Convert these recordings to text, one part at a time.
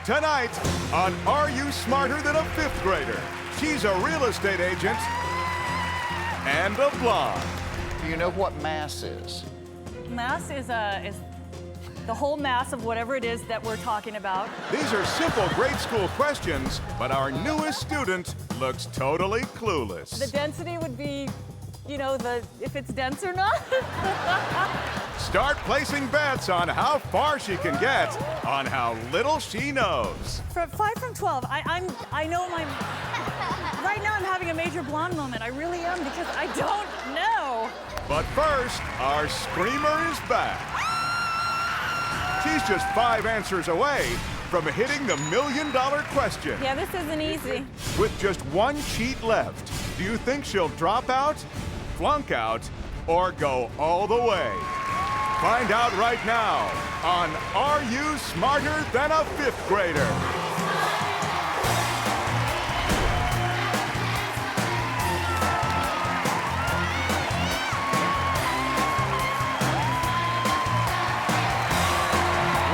Tonight on Are You Smarter Than a Fifth Grader? She's a real estate agent and a blonde. Do you know what mass is? Mass is the whole mass of whatever it is that we're talking about. These are simple grade school questions, but our newest student looks totally clueless. The density would be, you know, if it's dense or not. Start placing bets on how far she can get, on how little she knows. For 5 from 12, I know right now I'm having a major blonde moment. I really am, because I don't know. But first, our screamer is back. She's just 5 answers away from hitting the $1 million question. Yeah, this isn't easy. With just 1 cheat left, do you think she'll drop out, flunk out, or go all the way? Find out right now on Are You Smarter Than a Fifth Grader?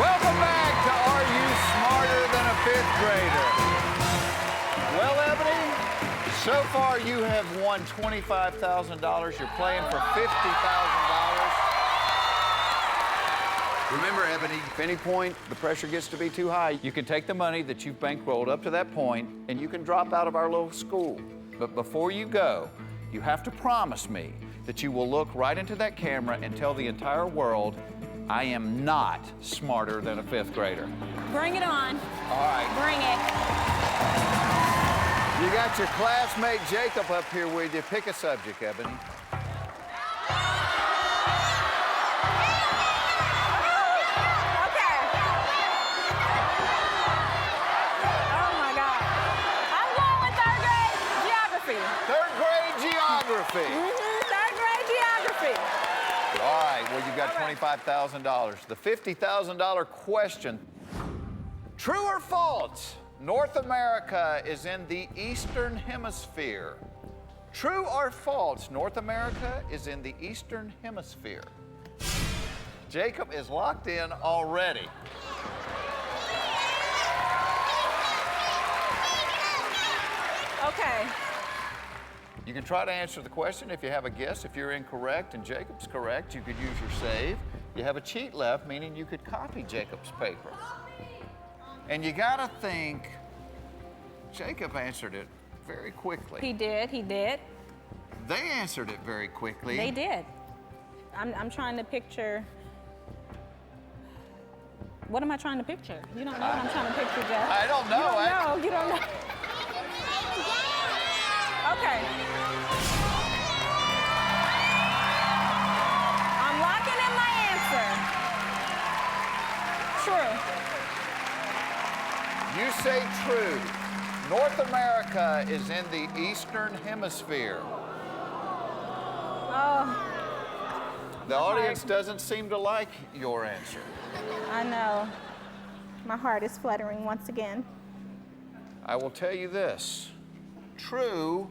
Welcome back to Are You Smarter Than a Fifth Grader? Well, Ebony, so far you have won $25,000. You're playing for $50,000. Remember, Ebony, if any point the pressure gets to be too high, you can take the money that you've bankrolled up to that point and you can drop out of our little school. But before you go, you have to promise me that you will look right into that camera and tell the entire world, I am not smarter than a fifth grader. Bring it on. All right. Bring it. You got your classmate Jacob up here with you. Pick a subject, Ebony. Third grade geography. All right, well, you've got $25,000. The $50,000 question. True or false? North America is in the Eastern Hemisphere. True or false? North America is in the Eastern Hemisphere. Jacob is locked in already. Okay. You can try to answer the question if you have a guess. If you're incorrect and Jacob's correct, you could use your save. You have a cheat left, meaning you could copy Jacob's paper. And you gotta think, Jacob answered it very quickly. He did. They answered it very quickly. They did. I'm trying to picture. What am I trying to picture? You don't know what I'm trying to picture, Jeff. I don't know. You don't know. Okay. I'm locking in my answer. True. You say true. North America is in the Eastern Hemisphere. Oh. The audience doesn't seem to like your answer. I know. My heart is fluttering once again. I will tell you this. True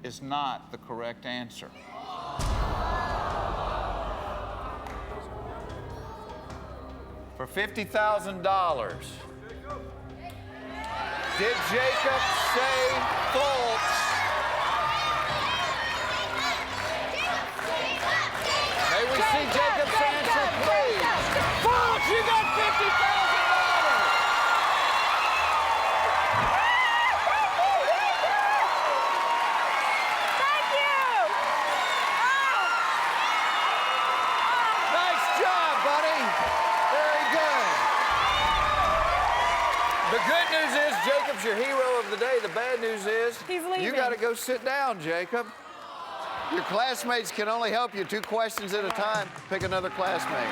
is not the correct answer. For $50,000, did Jacob say false? May we see Jacob's answer, please? False! You got $50,000! The good news is Jacob's your hero of the day. The bad news is he's leaving. You got to go sit down, Jacob. Your classmates can only help you 2 questions at a time. Pick another classmate.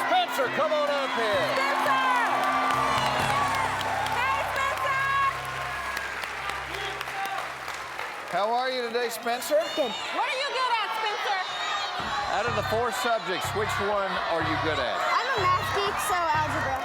Spencer, come on up here. Spencer! Hey, Spencer! How are you today, Spencer? Good. What are you good at, Spencer? Out of the 4 subjects, which one are you good at? I'm a math geek, so algebra.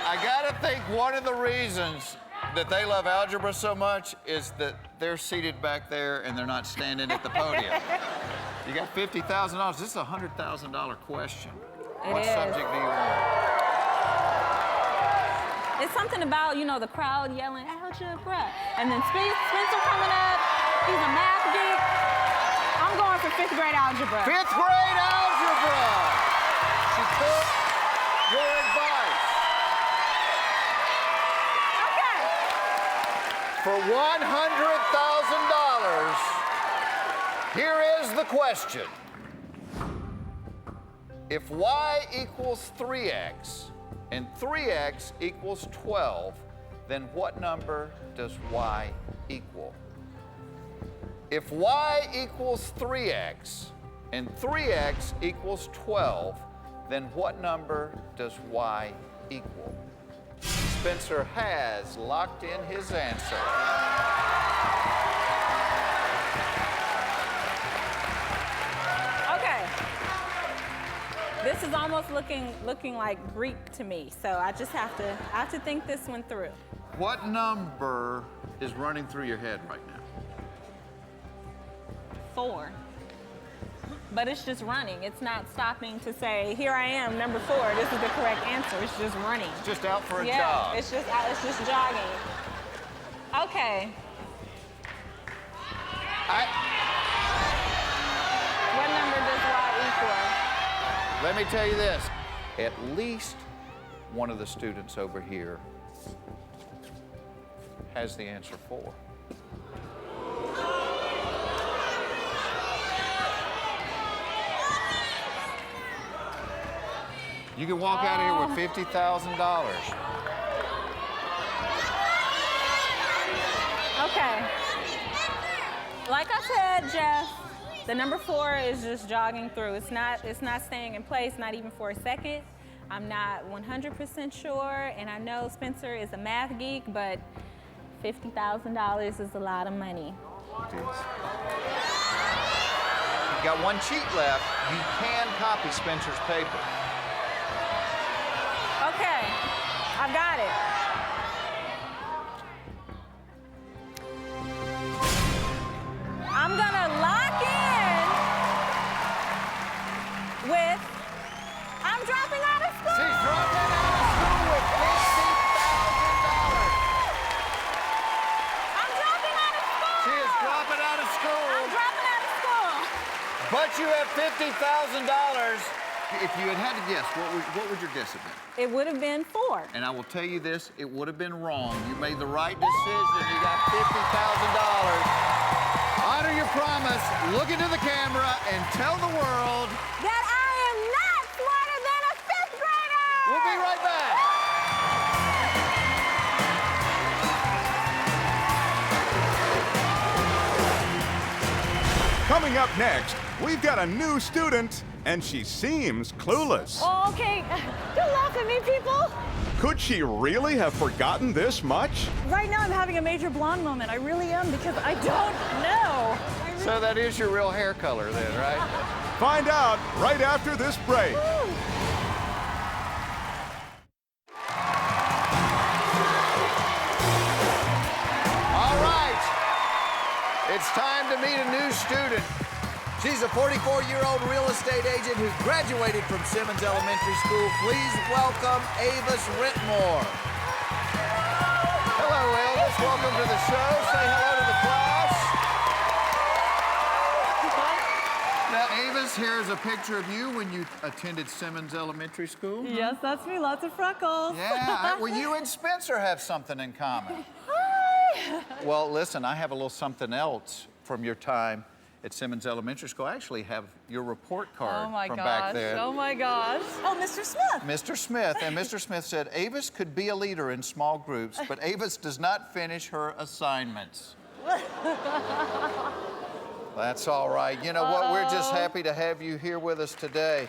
I got to think one of the reasons that they love algebra so much is that they're seated back there and they're not standing at the podium. You got $50,000. This is a $100,000 question. What subject do you want? It's something about, you know, the crowd yelling, algebra. And then Spencer coming up. He's a math geek. I'm going for 5th grade algebra. 5th grade algebra. She took your advice. Okay. For $100,000, here is the question. If y equals 3x and 3x equals 12, then what number does y equal? If y equals 3x and 3x equals 12, then what number does y equal? Spencer has locked in his answer. Okay. This is almost looking like Greek to me, so I have to think this one through. What number is running through your head right now? 4. But it's just running. It's not stopping to say, here I am, number 4. This is the correct answer. It's just running. It's just out for a Yeah, jog. it's just jogging. Okay. What number does y equal? Let me tell you this. At least one of the students over here has the answer 4. You can walk out of here with $50,000. Okay. Like I said, Jeff, the number 4 is just jogging through. It's not staying in place, not even for a second. I'm not 100% sure, and I know Spencer is a math geek, but $50,000 is a lot of money. You've got one cheat left. You can copy Spencer's paper. Okay, I got it. I'm gonna lock in with, I'm dropping out of school. She's dropping out of school with $50,000. I'm dropping out of school. She is dropping out of school. I'm dropping out of school. But you have $50,000. If you had to guess, what would your guess have been? It would have been 4. And I will tell you this, it would have been wrong. You made the right decision. You got $50,000. Honor your promise, look into the camera, and tell the world That I am not smarter than a 5th grader. we'll be right back. Coming up next, we've got a new student, and she seems clueless. Oh, okay. Don't laugh at me, people. Could she really have forgotten this much? Right now, I'm having a major blonde moment. I really am, because I don't know. So that is your real hair color then, right? Find out right after this break. All right. It's time to meet a new student. She's a 44-year-old real estate agent who graduated from Simmons Elementary School. Please welcome Avis Wrentmore. Hello, Elvis. Welcome to the show. Say hello to the class. Now, Avis, here's a picture of you when you attended Simmons Elementary School. Yes, that's me. Lots of freckles. Yeah, well, you and Spencer have something in common. Hi. Well, listen, I have a little something else from your time at Simmons Elementary School. I actually have your report card Oh my from gosh. back then. Oh my gosh. Oh, Mr. Smith. Mr. Smith, and Mr. Smith said, Avis could be a leader in small groups, but Avis does not finish her assignments. That's all right. You know what? We're just happy to have you here with us today.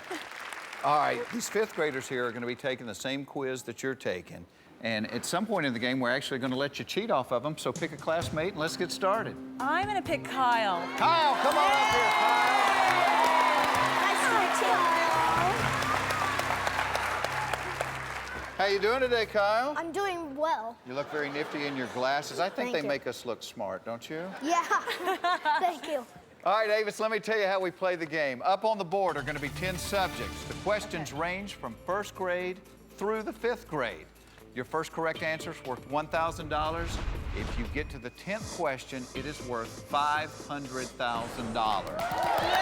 All right, these 5th graders here are going to be taking the same quiz that you're taking. And at some point in the game, we're actually going to let you cheat off of them. So pick a classmate and let's get started. I'm going to pick Kyle. Kyle, come on up here, Kyle. Nice to meet you. How you doing today, Kyle? I'm doing well. You look very nifty in your glasses. I think Thank they you. make us look smart, don't you? Yeah. Thank you. All right, Avis, let me tell you how we play the game. Up on the board are going to be 10 subjects. The questions range from first grade through the 5th grade. Your first correct answer is worth $1,000. If you get to the 10th question, it is worth $500,000.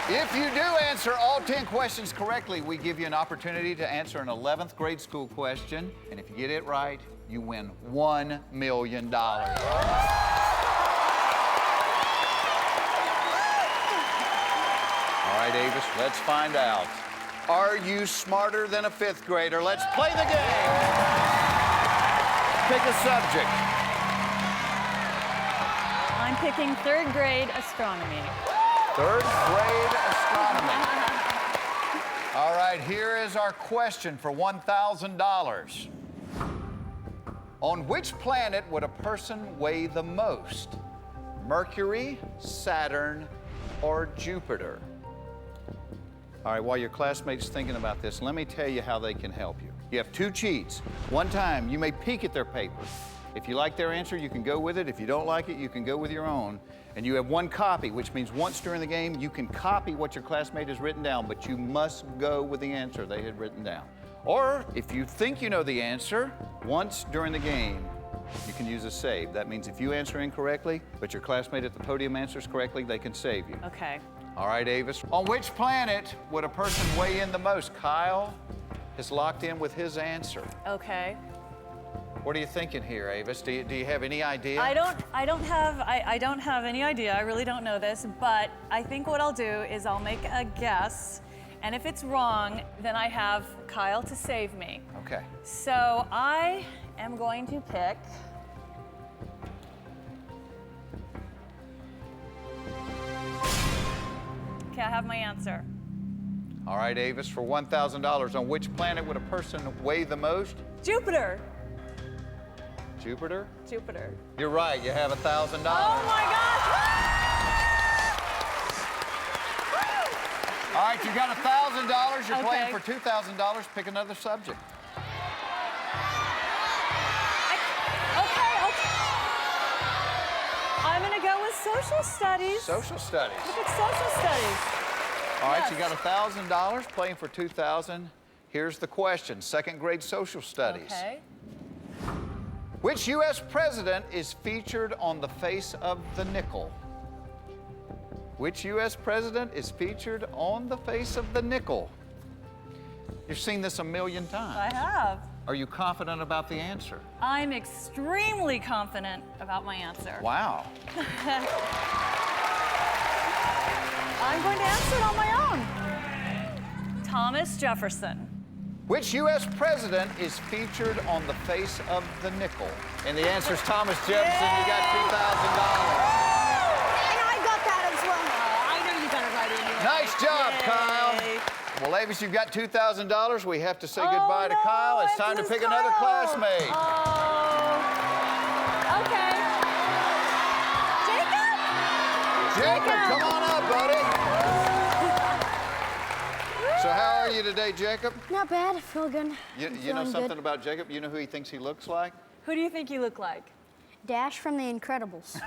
If you do answer all 10 questions correctly, we give you an opportunity to answer an 11th grade school question. And if you get it right, you win $1 million. All right, Avis, let's find out. Are you smarter than a 5th grader? Let's play the game. Pick a subject. I'm picking 3rd grade astronomy. 3rd grade astronomy. All right, here is our question for $1,000. On which planet would a person weigh the most? Mercury, Saturn, or Jupiter? All right, while your classmates thinking about this, let me tell you how they can help you. You have 2 cheats. One time, you may peek at their paper. If you like their answer, you can go with it. If you don't like it, you can go with your own. And you have 1 copy, which means once during the game, you can copy what your classmate has written down, but you must go with the answer they had written down. Or if you think you know the answer, once during the game, you can use a save. That means if you answer incorrectly, but your classmate at the podium answers correctly, they can save you. Okay. All right, Avis. On which planet would a person weigh in the most? Kyle is locked in with his answer. Okay. What are you thinking here, Avis? Do you have any idea? I don't have any idea. I really don't know this, but I think what I'll do is I'll make a guess, and if it's wrong, then I have Kyle to save me. Okay. So I am going to pick Okay, I have my answer. All right, Avis, for $1,000, on which planet would a person weigh the most? Jupiter. Jupiter? Jupiter. You're right, you have $1,000. Oh my gosh! All right, you got $1,000. You're playing Okay. for $2,000. Pick another subject. Okay. I'm gonna go with social studies. Social studies. Look at social studies. All right, Yes. you got $1,000, playing for $2,000. Here's the question, 2nd grade social studies. Okay. Which U.S. president is featured on the face of the nickel? Which U.S. president is featured on the face of the nickel? You've seen this a million times. I have. Are you confident about the answer? I'm extremely confident about my answer. Wow. I'm going to answer it on my own. Thomas Jefferson. Which U.S. president is featured on the face of the nickel? And the answer is Thomas Jefferson. You got And I got that as well. I know you got it right anyway. $2,000. Nice job, Yay. Kyle. Well, Avis, you've got $2,000. We have to say goodbye to no, Kyle. It's I have time to lose pick another Kyle. classmate. Oh. Okay. Jacob, come on up, buddy. So how are you today, Jacob? Not bad. I feel good. You know something about Jacob? You know who he thinks he looks like? Who do you think you look like? Dash from The Incredibles.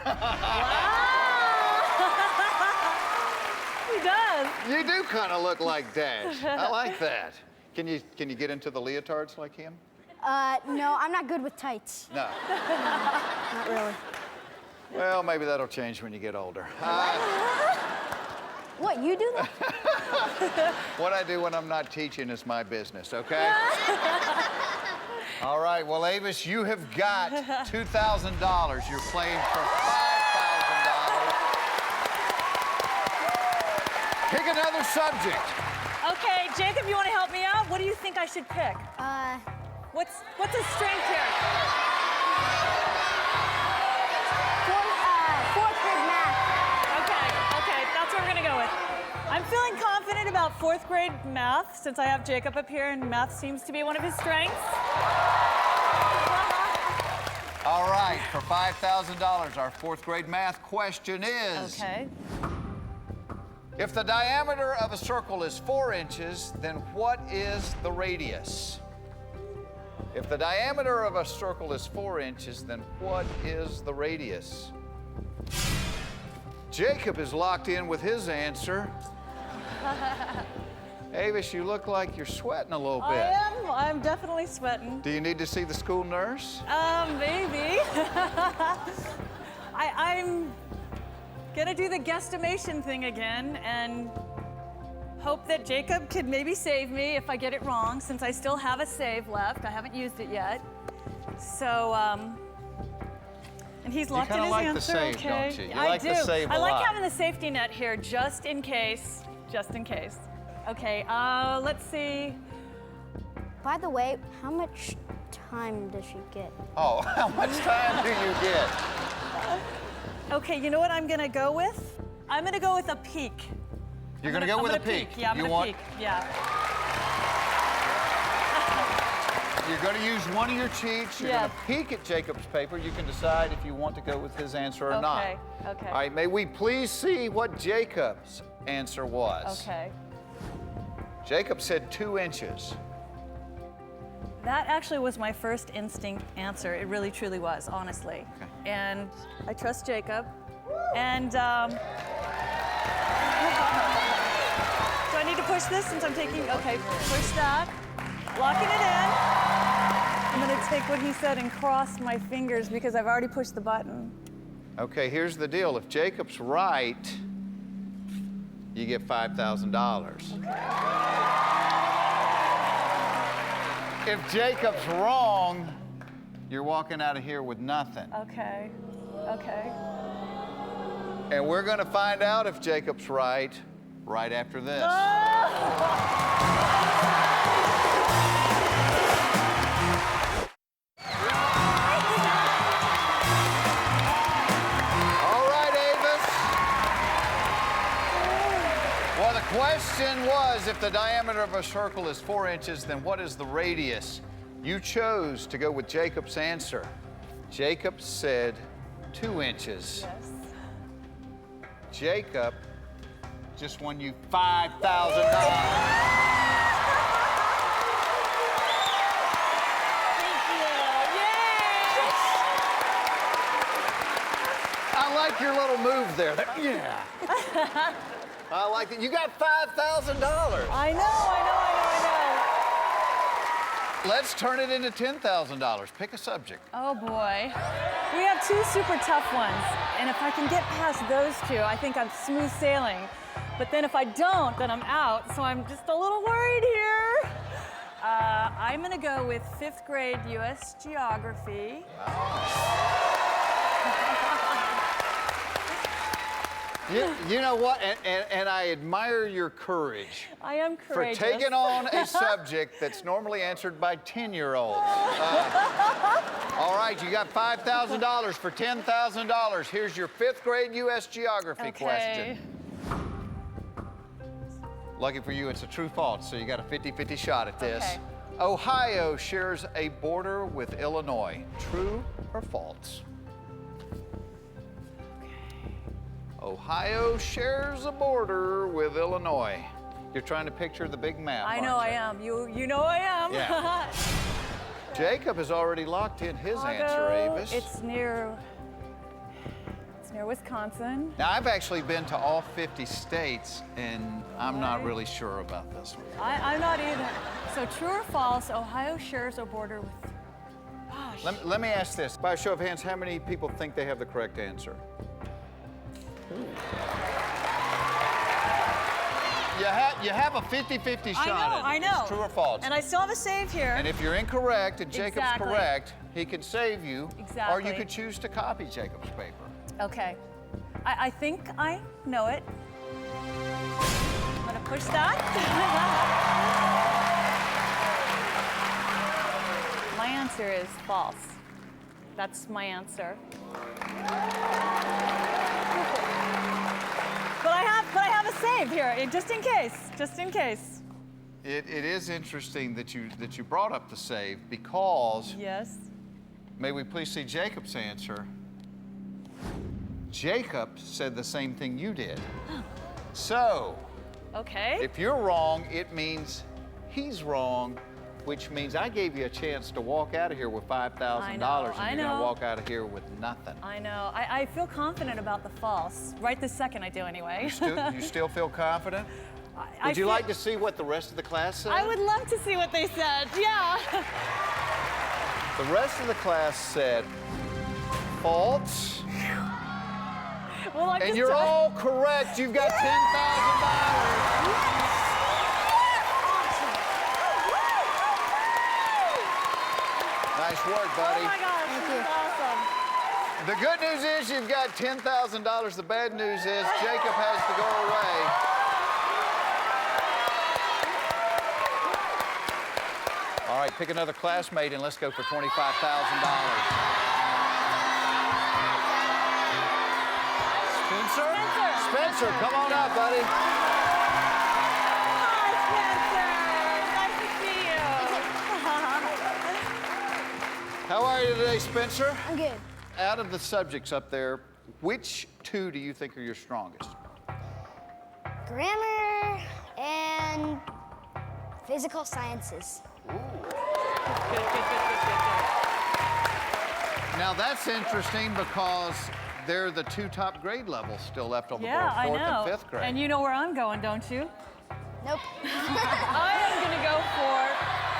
He does. You do kind of look like Dash. I like that. Can you get into the leotards like him? No, I'm not good with tights. No. Not really. Well, maybe that'll change when you get older. What, you do that? What I do when I'm not teaching is my business, okay? All right, well, Avis, you have got $2,000. You're playing for $5,000. Pick another subject. Okay, Jacob, you want to help me out? What do you think I should pick? What's a strength here? Fourth grade math. Okay, that's what we're gonna go with. I'm feeling confident about 4th grade math since I have Jacob up here and math seems to be one of his strengths. All right, for $5,000, our 4th grade math question is... Okay. If the diameter of a circle is 4 inches, then what is the radius? If the diameter of a circle is 4 inches, then what is the radius? Jacob is locked in with his answer. Avis, you look like you're sweating a little bit. I'm definitely sweating. Do you need to see the school nurse? Maybe. I'm gonna do the guesstimation thing again and hope that Jacob could maybe save me if I get it wrong, since I still have a save left. I haven't used it yet. So, and he's locked in his like answer. The save, okay. don't you? You I like do. the save a I like lot. having the safety net here, just in case. Just in case. Okay. Let's see. By the way, how much time does she get? Oh, how much time do you get? Okay. You know what I'm gonna go with? I'm gonna go with a peak. You're going to go with a peak. Yeah, I'm gonna peek. Yeah. You're going to use one of your cheats. You're going to peek at Jacob's paper. You can decide if you want to go with his answer or not. Okay. All right, may we please see what Jacob's answer was? Okay. Jacob said 2 inches. That actually was my first instinct answer. It really, truly was, honestly. Okay. And I trust Jacob. And do I need to push this since I'm taking? Okay, push that. Locking it in. I'm gonna take what he said and cross my fingers because I've already pushed the button. Okay, here's the deal. If Jacob's right, you get $5,000. If Jacob's wrong, you're walking out of here with nothing. Okay. And we're going to find out if Jacob's right after this. All right, Avis. Well, the question was, if the diameter of a circle is 4 inches, then what is the radius? You chose to go with Jacob's answer. Jacob said 2 inches. Yes. Jacob just won you $5,000. I like your little move there. Yeah. I like it. You got $5,000. I know. Let's turn it into $10,000. Pick a subject. Oh boy. We have 2 super tough ones, and if I can get past those 2, I think I'm smooth sailing. But then if I don't, then I'm out, so I'm just a little worried here. I'm gonna go with 5th grade US geography. You know what? And I admire your courage. I am courageous. For taking on a subject that's normally answered by 10-year-olds. All right, you got $5,000 for $10,000. Here's your 5th grade U.S. geography question. Lucky for you, it's a true-false, so you got a 50-50 shot at this. Okay. Ohio shares a border with Illinois. True or false? Ohio shares a border with Illinois. You're trying to picture the big map. I know I am. You know I am. Yeah. Jacob has already locked in his answer, Avis. It's near Wisconsin. Now, I've actually been to all 50 states, and I'm not Right. really sure about this one. I'm not either. So true or false, Ohio shares a border with... Gosh. Let me ask this. By a show of hands, how many people think they have the correct answer? You have a 50-50 shot at it. I know. It's true or false. And I still have a save here. And if you're incorrect and Jacob's Exactly. correct, he can save you. Or you Exactly. could choose to copy Jacob's paper. Okay. I think I know it. I'm gonna push that. My answer is false. That's my answer. But I have a save here, just in case. It is interesting that you brought up the save because, Yes. may we please see Jacob's answer? Jacob said the same thing you did. So, Okay. if you're wrong, it means he's wrong, which means I gave you a chance to walk out of here with $5,000, and I you're gonna know. walk out of here with nothing. I know. I feel confident about the false. Right this second, I do anyway. You still feel confident? I Would you feel- like to see what the rest of the class said? I would love to see what they said. Yeah. The rest of the class said false, Well, I'm and just you're trying- all correct. You've got $10,000. Nice work, buddy. Oh my gosh, this is awesome. The good news is you've got $10,000. The bad news is Jacob has to go away. All right, pick another classmate and let's go for $25,000. Spencer, come on up, buddy. Hi, Spencer. Nice to see you. How are you today, Spencer? I'm good. Out of the subjects up there, which two do you think are your strongest? Grammar and physical sciences. Now that's interesting because they're the two top grade levels still left on the Yeah, board, I fourth know. and fifth grade. And you know where I'm going, don't you? Nope. I am going to go for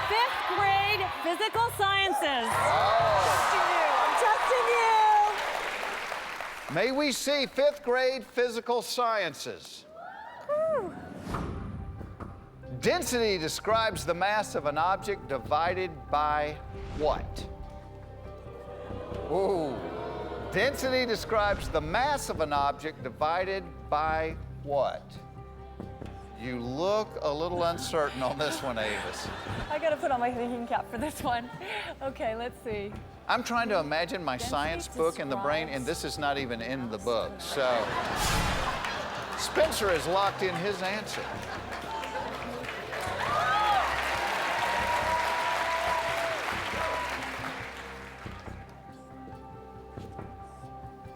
fifth grade physical sciences. I'm testing you. May we see fifth grade physical sciences. Density describes the mass of an object divided by what? Ooh. Density describes the mass of an object divided by what? You look a little uncertain on this one, Avis. I got to put on my thinking cap for this one. Okay, let's see. I'm trying to imagine my science book in the brain, and this is not even in the book. So, Spencer has locked in his answer.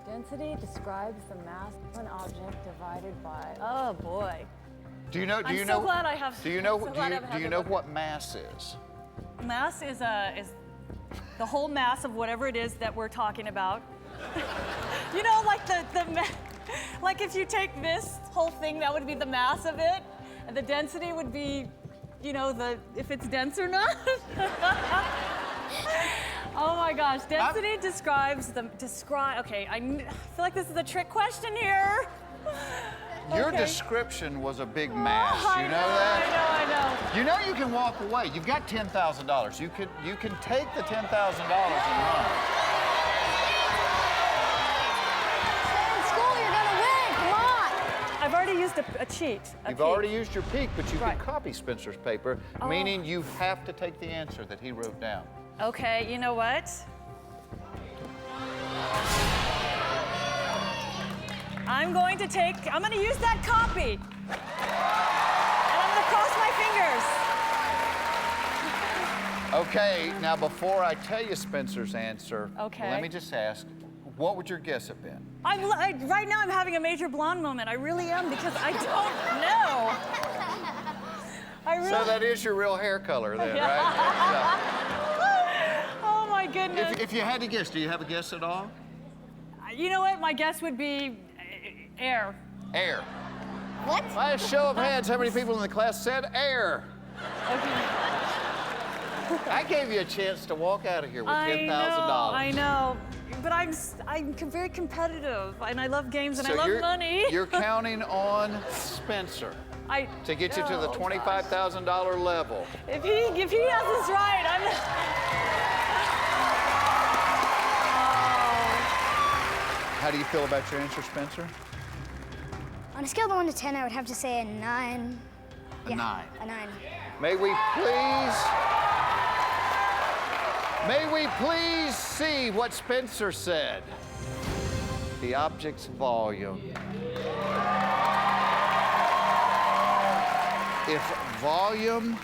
Density describes the mass of an object divided by. Oh boy. Do you know? I'm so glad I have. Do you know? I'm so glad I have Do you the know book. what mass is? Mass is the whole mass of whatever it is that we're talking about. You know, like like if you take this whole thing, that would be the mass of it, and the density would be, you know, if it's dense or not. Oh my gosh, density describes okay, I feel like this is a trick question here. Your Okay. description was a big mass. I You know that? I know. You know you can walk away. You've got $10,000. You can take the $10,000 and run. In school, you're gonna win. Come on. I've already used a cheat. You've already used your peek, but you Right. can copy Spencer's paper, meaning you have to take the answer that he wrote down. Okay, you know what? I'm going to use that copy. And I'm gonna cross my fingers. Okay, now before I tell you Spencer's answer, Okay. let me just ask, what would your guess have been? Right now I'm having a major blonde moment. I really am because I don't know. So that is your real hair color then, right? Oh my goodness. If you had to guess, do you have a guess at all? You know what? My guess would be air. Air. What? By a show of hands, how many people in the class said air? Okay. I gave you a chance to walk out of here with $10,000. I know. But I'm very competitive, and I love games, and I love you're, money. You're counting on Spencer to get you to the $25,000 level. If he has this right, How do you feel about your answer, Spencer? On a scale of 1 to 10, I would have to say a 9. A 9. A 9. May we please see what Spencer said? The object's volume. If volume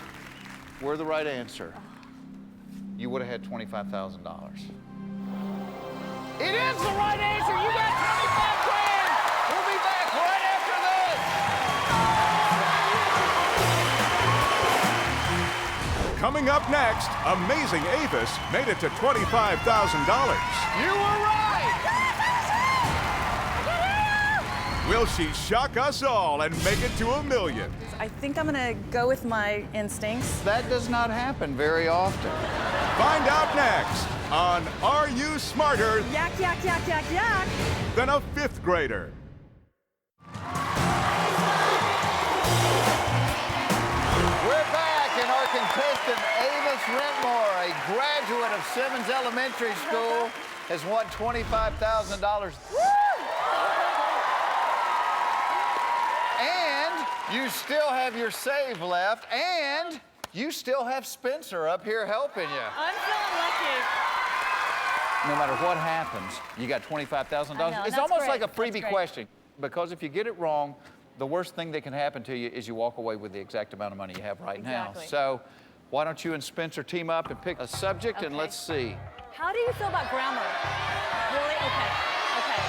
were the right answer, you would have had $25,000. It is the right answer. You got 25 grand. We'll be back right after this. Coming up next, amazing Avis made it to $25,000. You were right! Will she shock us all and make it to $1 million? I think I'm gonna go with my instincts. That does not happen very often. Find out next on Are You Smarter Yak, yak, yak, yak, yak. Than a Fifth Grader? We're back, and our contestant, Avis Wrentmore, a graduate of Simmons Elementary School, has won $25,000. And you still have your save left, and you still have Spencer up here helping you. I'm feeling lucky. No matter what happens, you got $25,000. It's that's almost great. like a freebie That's great. question, because if you get it wrong, the worst thing that can happen to you is you walk away with the exact amount of money you have right now. Exactly. So why don't you and Spencer team up and pick a subject, and Okay. let's see. How do you feel about grammar? Really? Okay. Okay.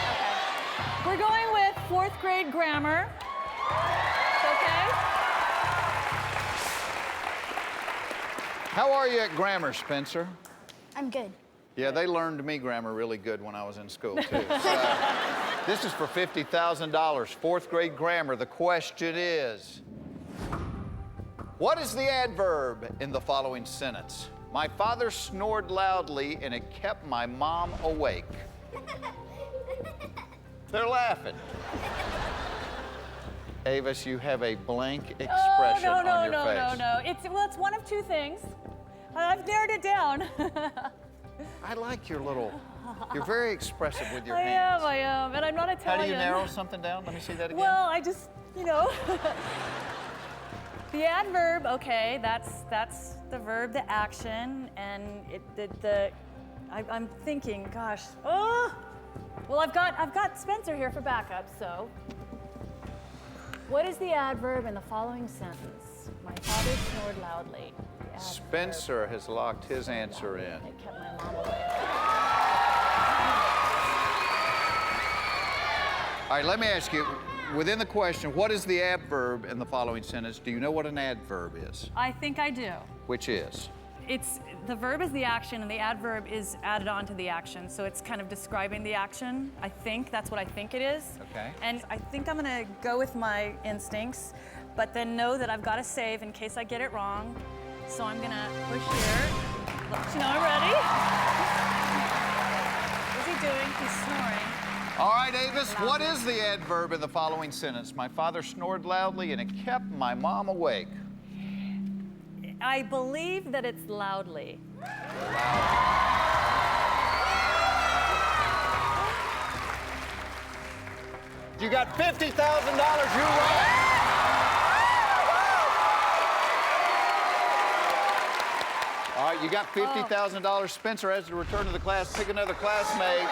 Okay. We're going with 4th grade grammar. Okay? How are you at grammar, Spencer? I'm good. Yeah, they learned me grammar really good when I was in school, too. So, this is for $50,000, 4th grade grammar. The question is, what is the adverb in the following sentence? My father snored loudly and it kept my mom awake. They're laughing. Avis, you have a blank expression on your face. No. It's one of two things. I've narrowed it down. I like your little, you're very expressive with your I hands. am, and I'm not How Italian. do you narrow something down? Let me see that again. Well, I just, the adverb, okay, that's the verb, the action, and I'm thinking, gosh, well, I've got Spencer here for backup, so. What is the adverb in the following sentence? My father snored loudly. The adverb, Spencer has locked his answer in. it kept my mom awake. All right, let me ask you, within the question, what is the adverb in the following sentence? Do you know what an adverb is? I think I do. Which is? The verb is the action, and the adverb is added on to the action. So it's kind of describing the action. I think that's what I think it is. Okay. And I think I'm gonna go with my instincts, but then know that I've got to save in case I get it wrong. So I'm gonna push here. Let you know I'm ready. What's he doing? He's snoring. All right, Avis, what is the adverb in the following sentence? My father snored loudly and it kept my mom awake. I believe that it's loudly. You got $50,000, you're right. All right, you got $50,000. Spencer has to return to the class, pick another classmate.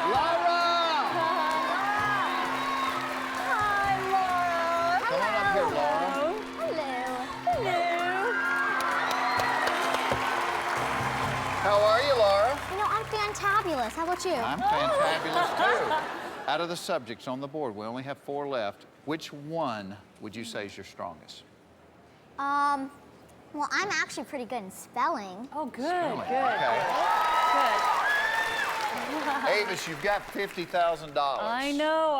Laura! Hi, Laura. Come on up here, Laura. Hello. How are you, Laura? I'm fantabulous. How about you? I'm fantabulous, too. Out of the subjects on the board, we only have 4 left. Which one would you say is your strongest? Well, I'm actually pretty good in spelling. Oh, good, Okay. good. Avis, you've got $50,000. I know.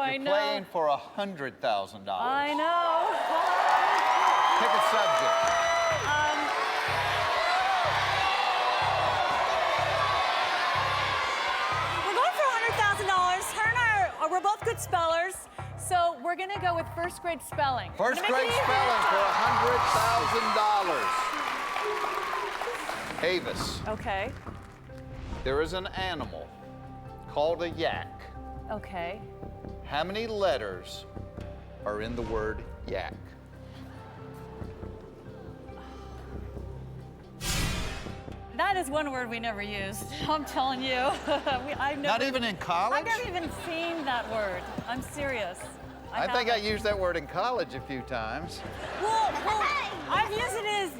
You're playing for $100,000. I know. Pick a subject. We're going for $100,000. Her and I we're both good spellers, so we're gonna go with 1st grade spelling. First grade spelling for $100,000. Avis, Okay. there is an animal called a yak. Okay. How many letters are in the word yak? That is one word we never used. I'm telling you. Not even in college? I've never even seen that word. I'm serious. I think I used that word in college a few times. Well, I've used it as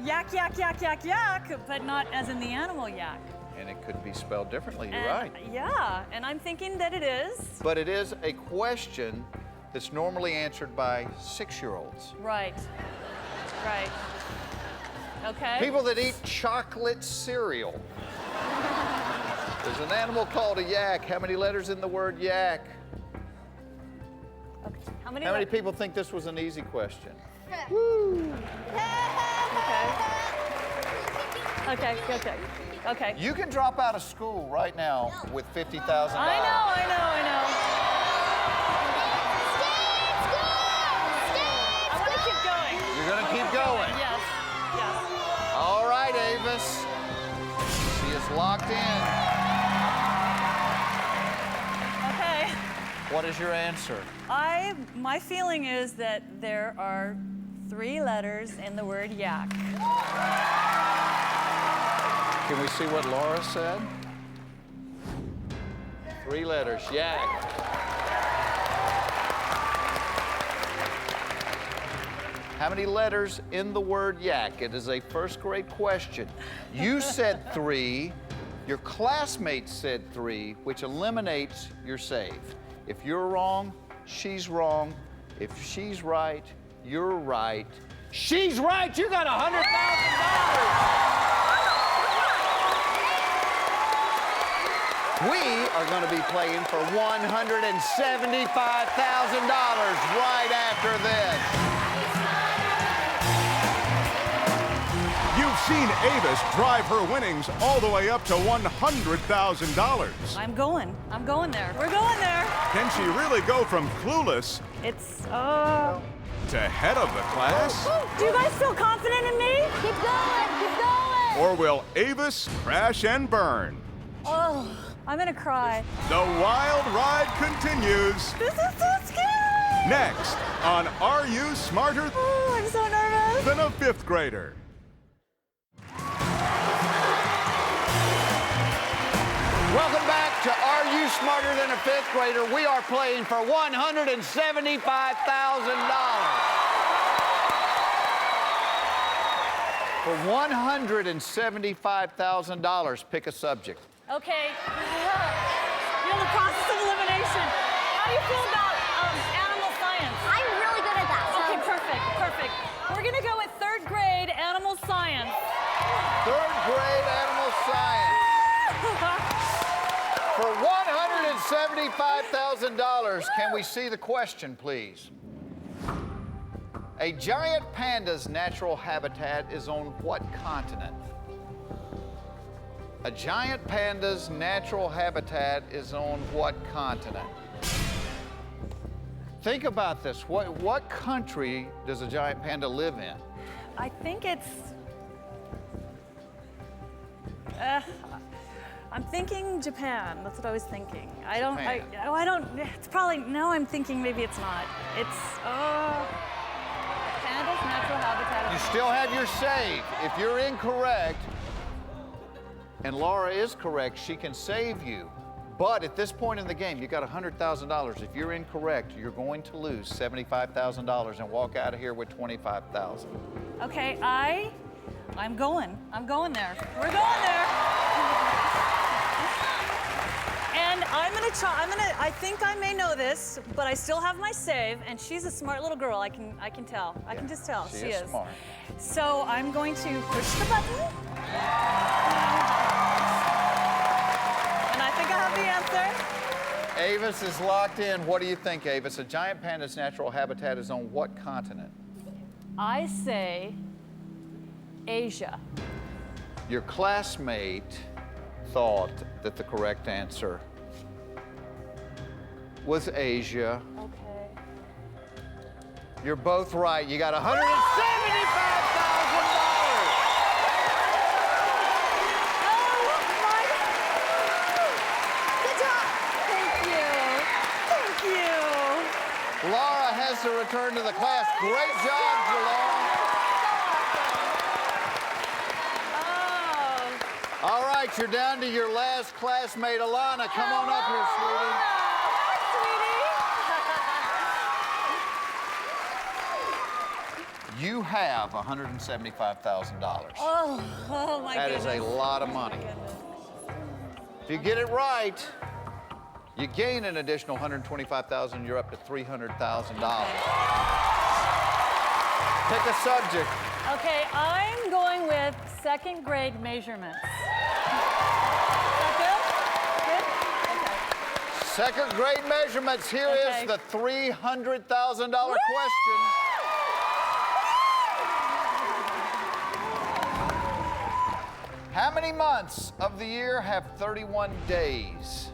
yak, yak, yak, yak, yak, but not as in the animal yak. And it could be spelled differently, you're And, right. Yeah, and I'm thinking that it is. But it is a question that's normally answered by 6-year-olds. Right. Right. Okay. People that eat chocolate cereal. There's an animal called a yak. How many letters in the word yak? Okay. How How many people think this was an easy question? Okay. Okay. Okay. You can drop out of school right now with $50,000. I know. I want to keep going. You're gonna keep going. Yes. All right, Avis. She is locked in. Okay. What is your answer? My feeling is that there are 3 letters in the word yak. Can we see what Laura said? 3 letters, yak. How many letters in the word yak? It is a first grade question. You said 3, your classmate said 3, which eliminates your save. If you're wrong, she's wrong. If she's right, you're right. She's right, you got $100,000. We are going to be playing for $175,000 right after this. You've seen Avis drive her winnings all the way up to $100,000. I'm going there. We're going there. Can she really go from clueless It's, to head of the class? do you guys feel confident in me? Keep going. Or will Avis crash and burn? Oh, I'm gonna cry. The wild ride continues This is so scary. next on Are You Smarter Oh, I'm so nervous. Than a Fifth Grader? Welcome back to Are You Smarter Than a Fifth Grader? We are playing for $175,000. For $175,000, pick a subject. Okay. You're in the process of elimination. How do you feel about animal science? I'm really good at that. Okay, perfect. We're gonna go with 3rd grade animal science. 3rd grade animal science. For $175,000, can we see the question, please? A giant panda's natural habitat is on what continent? A giant panda's natural habitat is on what continent? Think about this. What country does a giant panda live in? I think it's. I'm thinking Japan. That's what I was thinking. I don't. It's probably. No, I'm thinking maybe it's not. It's. Panda's natural habitat. You still have your save. If you're incorrect, and Laura is correct, she can save you. But at this point in the game, you got $100,000. If you're incorrect, you're going to lose $75,000 and walk out of here with $25,000. Okay, I'm going there. We're going there. And I think I may know this, but I still have my save, and she's a smart little girl. I can tell. I can just tell. She is smart. So I'm going to push the button. And I think I have the answer. Avis is locked in. What do you think, Avis? A giant panda's natural habitat is on what continent? I say Asia. Your classmate thought that the correct answer was Asia. Okay. You're both right. You got $175,000. Good job. Thank you. Laura has to return to the class. Great job, Laura. Oh. All right, you're down to your last classmate, Alana. Come on up here, sweetie. You have $175,000. Oh my That goodness. is a lot of money. If you get it right, You gain an additional $125,000, you're up to $300,000. Pick a subject. Okay, I'm going with second grade measurements. Is that good? Second grade measurements. Here is the $300,000 question. How many months of the year have 31 days?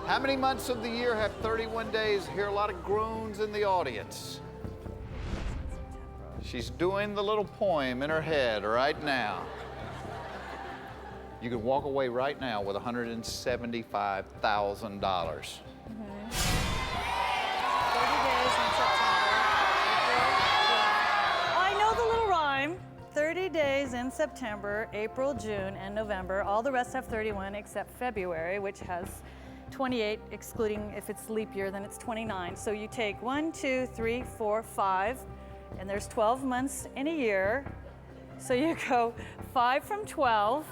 How many months of the year have 31 days? I hear a lot of groans in the audience. She's doing the little poem in her head right now. You can walk away right now with $175,000. 30 days in September. I know the little rhyme. 30 days in September, April, June, and November. All the rest have 31 except February, which has 28, excluding if it's leap year, then it's 29. So you take 1, 2, 3, 4, 5, and there's 12 months in a year. So you go 5 from 12.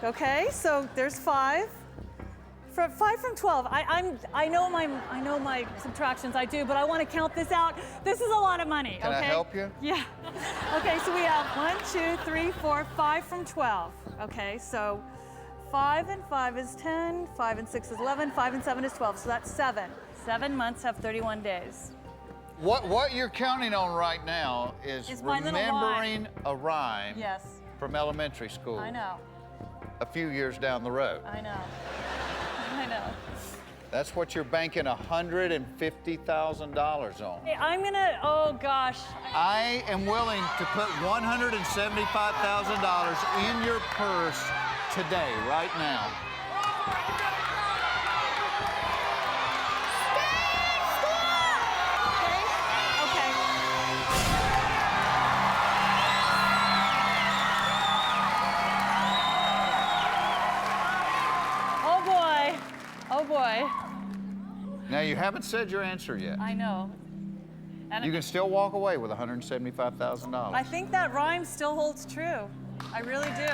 Okay, so there's 5. 5 from 12. I know my subtractions. I do, but I want to count this out. This is a lot of money. Can I help you? Yeah. Okay, so we have 1, 2, 3, 4, 5 from 12. Okay, so 5 and 5 is 10. 5 and 6 is 11. 5 and 7 is 12. So that's 7. 7 months have 31 days. What you're counting on right now is It's my little remembering a rhyme Yes, from elementary school I know. a few years down the road. I know. I know. That's what you're banking $150,000 on. Hey, I'm gonna. Oh gosh. I am willing to put $175,000 in your purse today, right now. Okay. Oh boy. Oh boy. Now, you haven't said your answer yet. I know. And You can still walk away with $175,000. I think that rhyme still holds true. I really do.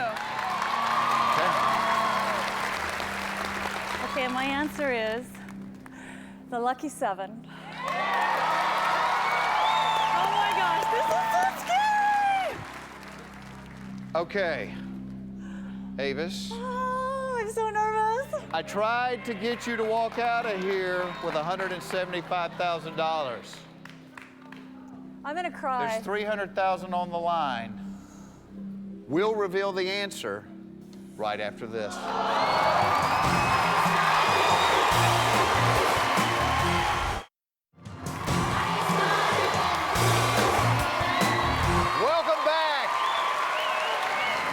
Okay, my answer is the lucky 7. Oh my gosh, this is so scary! Okay. Avis, Oh, I'm so nervous. I tried to get you to walk out of here with $175,000. I'm gonna cry. There's $300,000 on the line. We'll reveal the answer right after this. Welcome back.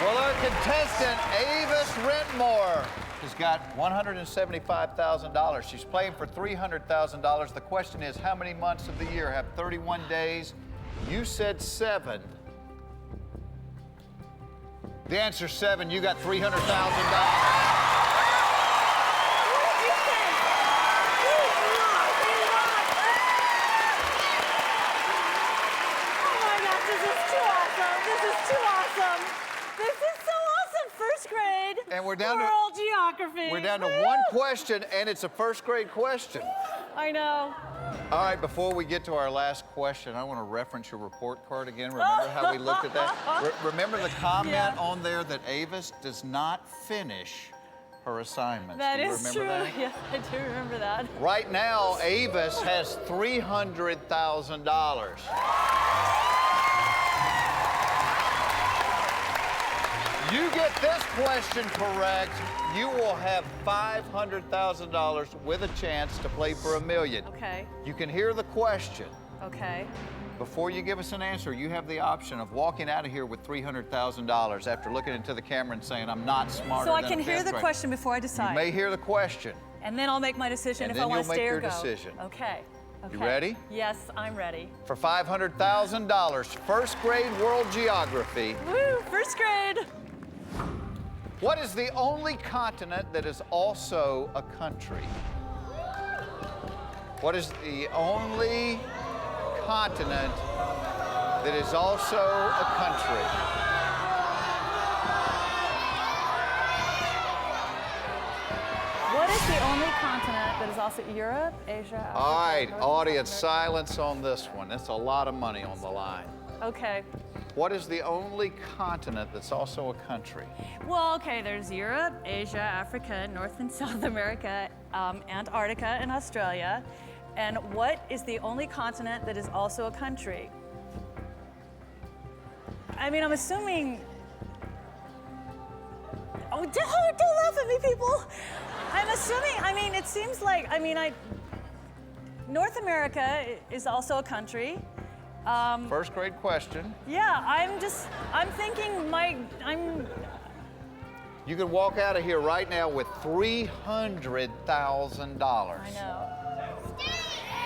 Well, our contestant, Avis Wrentmore, has got $175,000. She's playing for $300,000. The question is, how many months of the year have 31 days? You said 7. The answer's 7. You got $300,000. What did you say? Oh my gosh, this is too awesome. This is too awesome. This is so awesome. First grade. And we're down to- World geography. We're down to Woo! one question, and it's a first grade question. I know. All right, before we get to our last question, I want to reference your report card again. Remember how we looked at that? Remember the comment on there that Avis does not finish her assignments. That Do you is remember true. that? Yes, I do remember that. Right now, Avis has $300,000. You get this question correct, you will have $500,000 with a chance to play for $1 million. Okay. You can hear the question. Okay. Before you give us an answer, you have the option of walking out of here with $300,000 after looking into the camera and saying, I'm not smarter So I than can a hear fifth the grader." question before I decide. You may hear the question. And then I'll make my decision And if then I want you'll to make stay or your go. decision. Okay. You ready? Yes, I'm ready. For $500,000, first grade world geography. Woo, first grade. What is the only continent that is also a country? What is the only continent that is also a country? What is the only continent that is also Europe, Asia, Africa? All right, North audience, America? silence on this one. That's a lot of money on the line. Okay. What is the only continent that's also a country? Well, okay, there's Europe, Asia, Africa, North and South America, Antarctica, and Australia. And what is the only continent that is also a country? I mean, I'm assuming. Oh, don't laugh at me, people. I'm assuming, I mean, it seems like, North America is also a country. First grade question. Yeah, I'm thinking You can walk out of here right now with $300,000. I know.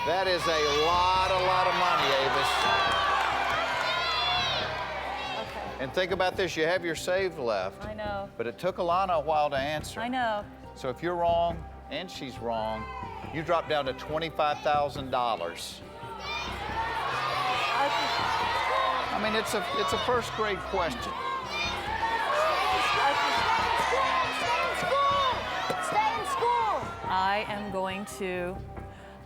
That is a lot of money, Avis. Okay, And think about this, you have your save left. I know. But it took Alana a while to answer. I know. So if you're wrong and she's wrong, you drop down to $25,000. I mean, it's a first grade question. Stay in school.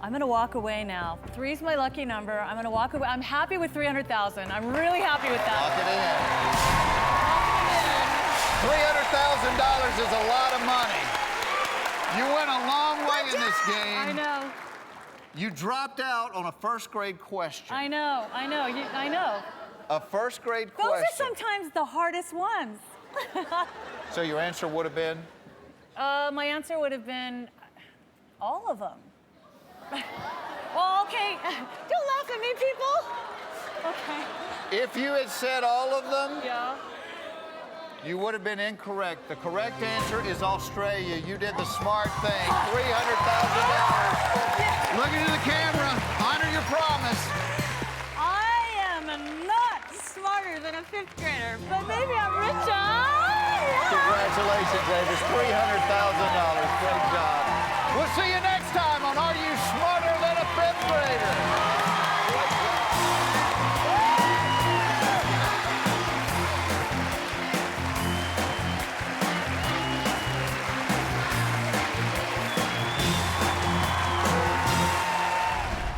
I'm going to walk away now. 3's my lucky number. I'm going to walk away. I'm happy with 300,000. I'm really happy with that. Lock it in. $300,000 is a lot of money. You went a long way in this game. I know. You dropped out on a first grade question. I know. I know. A first grade Those question. are sometimes the hardest ones. So your answer would have been? My answer would have been all of them. Well, okay. Don't laugh at me, people. Okay. If you had said all of them, Yeah. you would have been incorrect. The correct answer is Australia. You did the smart thing. $300,000. Look into the camera. Honor your promise. I am not smarter than a 5th grader, but maybe I'm richer. Yeah. Congratulations, Avis. $300,000. Great job. We'll see you next time on Are You Smarter Than a 5th Grader?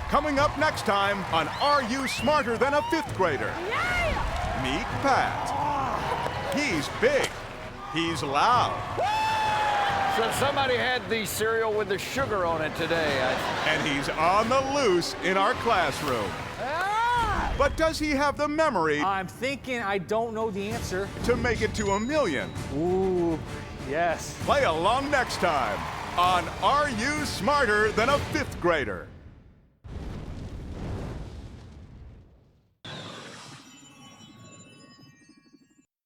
Coming up next time on Are You Smarter Than a 5th Grader? Yeah. Meet Pat. He's big. He's loud. So somebody had the cereal with the sugar on it today. And he's on the loose in our classroom. But does he have the memory I'm thinking I don't know the answer. to make it to $1 million? Ooh, yes. Play along next time on Are You Smarter Than a 5th Grader?